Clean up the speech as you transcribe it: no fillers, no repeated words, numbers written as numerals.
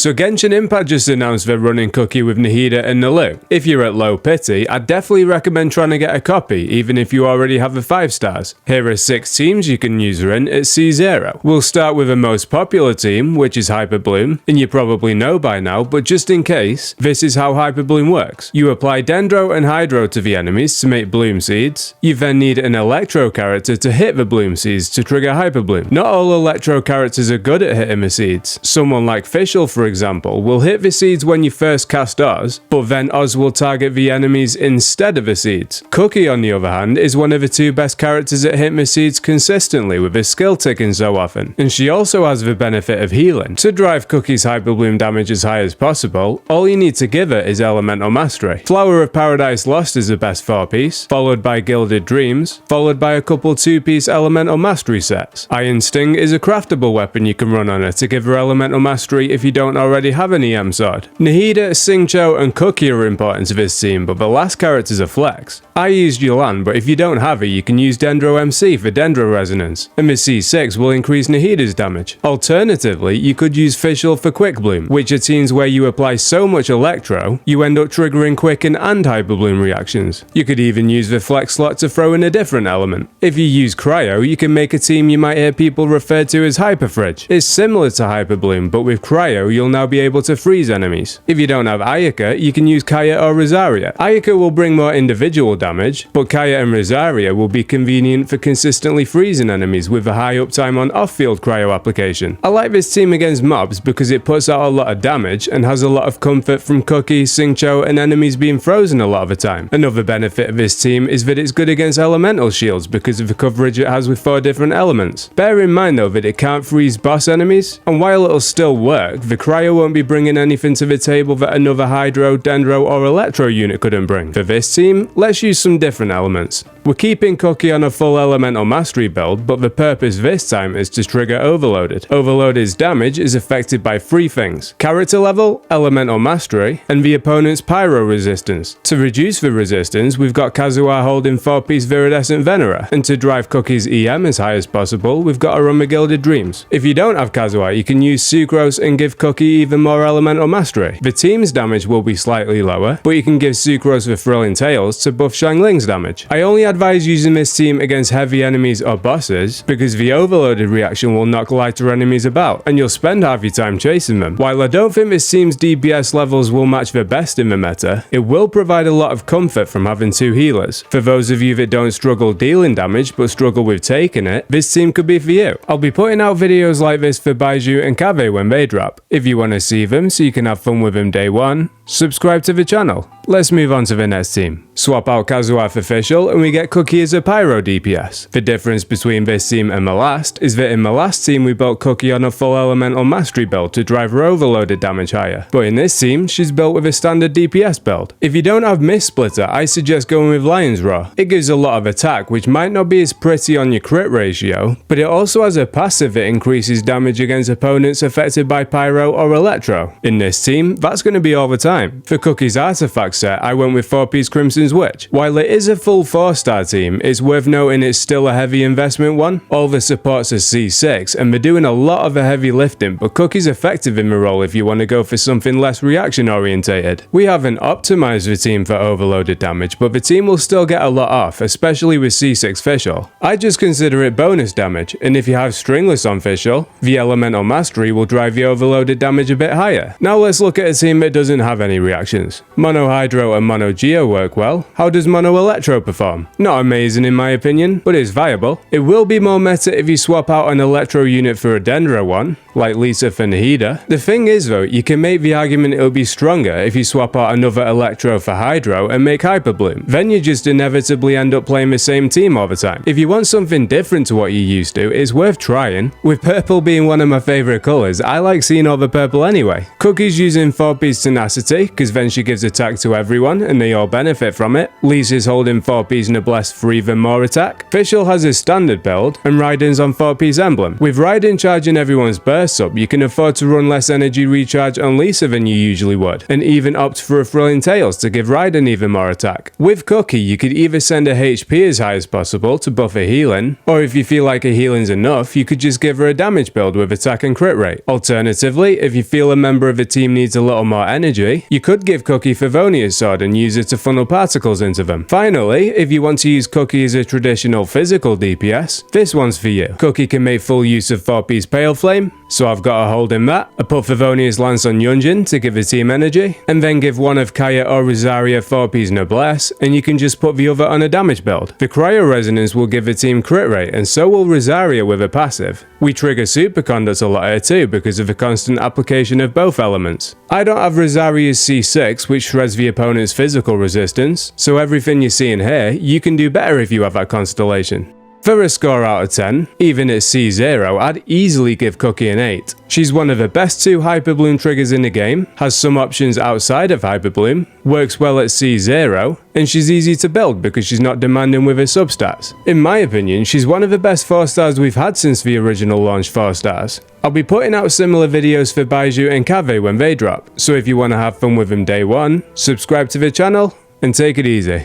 So Genshin Impact just announced they're running Kuki with Nahida and Nalu. If you're at low pity, I'd definitely recommend trying to get a copy, even if you already have the 5 stars. Here are 6 teams you can use her in at C0. We'll start with the most popular team, which is Hyper Bloom, and you probably know by now, but just in case, this is how Hyper Bloom works. You apply Dendro and Hydro to the enemies to make Bloom Seeds. You then need an Electro character to hit the Bloom Seeds to trigger Hyper Bloom. Not all Electro characters are good at hitting the seeds. Someone like Fischl, for example, will hit the seeds when you first cast Oz, but then Oz will target the enemies instead of the seeds. Kuki, on the other hand, is one of the 2 best characters at hitting the seeds consistently with his skill ticking so often, and she also has the benefit of healing. To drive Kuki's Hyper Bloom damage as high as possible, all you need to give her is Elemental Mastery. Flower of Paradise Lost is the best 4-piece, followed by Gilded Dreams, followed by a couple 2-piece Elemental Mastery sets. Iron Sting is a craftable weapon you can run on her to give her Elemental Mastery if you don't already have an EM sword. Nahida, C0 and Kuki are important to this team, but the last character's a flex. I used Yulan, but if you don't have her, you can use Dendro MC for Dendro Resonance, and the C6 will increase Nahida's damage. Alternatively, you could use Fischl for Quick Bloom, which are teams where you apply so much Electro, you end up triggering Quicken and Hyper Bloom reactions. You could even use the Flex slot to throw in a different element. If you use Cryo, you can make a team you might hear people refer to as Hyper Fridge. It's similar to Hyper Bloom, but with Cryo, you'll now be able to freeze enemies. If you don't have Ayaka, you can use Kaya or Rosaria. Ayaka will bring more individual damage, but Kaya and Rosaria will be convenient for consistently freezing enemies with a high uptime on off-field cryo application. I like this team against mobs because it puts out a lot of damage and has a lot of comfort from Kuki, C0 and enemies being frozen a lot of the time. Another benefit of this team is that it's good against elemental shields because of the coverage it has with 4 different elements. Bear in mind though that it can't freeze boss enemies, and while it'll still work, the cryo won't be bringing anything to the table that another Hydro, Dendro or Electro unit couldn't bring. For this team, let's use some different elements. We're keeping Kuki on a full Elemental Mastery build, but the purpose this time is to trigger Overloaded. Overloaded's damage is affected by 3 things: character level, Elemental Mastery, and the opponent's Pyro resistance. To reduce the resistance, we've got Kazuha holding 4-piece Viridescent Venera, and to drive Kuki's EM as high as possible, we've got her on the Gilded Dreams. If you don't have Kazuha, you can use Sucrose and give Kuki even more Elemental Mastery. The team's damage will be slightly lower, but you can give Sucrose the Thrilling Tales to buff Xiangling's damage. I only advise using this team against heavy enemies or bosses because the Overloaded reaction will knock lighter enemies about, and you'll spend half your time chasing them. While I don't think this team's DPS levels will match the best in the meta, it will provide a lot of comfort from having 2 healers. For those of you that don't struggle dealing damage but struggle with taking it, this team could be for you. I'll be putting out videos like this for Baiju and Kave when they drop. If you want to see them so you can have fun with them day one, subscribe to the channel. Let's move on to the next team. Swap out Kazuha for Fischl and we get Kuki as a Pyro DPS. The difference between this team and the last is that in the last team we built Kuki on a full Elemental Mastery build to drive her Overloaded damage higher, but in this team she's built with a standard DPS build. If you don't have Mist Splitter, I suggest going with Lion's Roar. It gives a lot of attack which might not be as pretty on your crit ratio, but it also has a passive that increases damage against opponents affected by Pyro or Electro. In this team, that's going to be all the time. For Kuki's artifact set, I went with 4-piece Crimson's Witch. While it is a full 4-star team, it's worth noting it's still a heavy investment one. All the supports are C6 and they're doing a lot of the heavy lifting, but Kuki's effective in the role if you want to go for something less reaction orientated. We haven't optimized the team for Overloaded damage, but the team will still get a lot off, especially with C6 Fischl. I just consider it bonus damage, and if you have Stringless on Fischl, the Elemental Mastery will drive the Overloaded damage a bit higher. Now let's look at a team that doesn't have any reactions. Mono Hydro and Mono Geo work well. How does Mono Electro perform? Not amazing in my opinion, but it's viable. It will be more meta if you swap out an Electro unit for a Dendro one, like Lisa for Nahida. The thing is though, you can make the argument it'll be stronger if you swap out another Electro for Hydro and make Hyper Bloom. Then you just inevitably end up playing the same team all the time. If you want something different to what you used to, it's worth trying. With purple being one of my favourite colours, I like seeing all the purple anyway. Kuki's using 4-piece Tenacity ability, because then she gives attack to everyone and they all benefit from it. Lease is holding 4P's Noblesse for even more attack. Fischl has his standard build, and Raiden's on 4P's emblem. With Raiden charging everyone's bursts up, you can afford to run less energy recharge on Lisa than you usually would, and even opt for a Thrilling Tales to give Raiden even more attack. With Kuki, you could either send her HP as high as possible to buff her healing, or if you feel like her healing's enough, you could just give her a damage build with attack and crit rate. Alternatively, if you feel a member of the team needs a little more energy, you could give Kuki Favonia's sword and use it to funnel particles into them. Finally, if you want to use Kuki as a traditional physical DPS, this one's for you. Kuki can make full use of 4P's Pale Flame, so I've got her holding that. I put Favonia's Lance on Yunjin to give the team energy, and then give one of Kaya or Rosaria 4P's Noblesse, and you can just put the other on a damage build. The Cryo Resonance will give the team crit rate, and so will Rosaria with a passive. We trigger Superconduct a lot here too because of the constant application of both elements. I don't have Rosaria's C6, which shreds the opponent's physical resistance, so everything you're seeing here, you can do better if you have that constellation. For a score out of 10, even at C0, I'd easily give Kuki an 8. She's one of the best 2 Hyper Bloom triggers in the game, has some options outside of Hyper Bloom, works well at C0, and she's easy to build because she's not demanding with her substats. In my opinion, she's one of the best 4 stars we've had since the original launch 4 stars. I'll be putting out similar videos for Baiju and Kave when they drop, so if you want to have fun with them day one, subscribe to the channel and take it easy.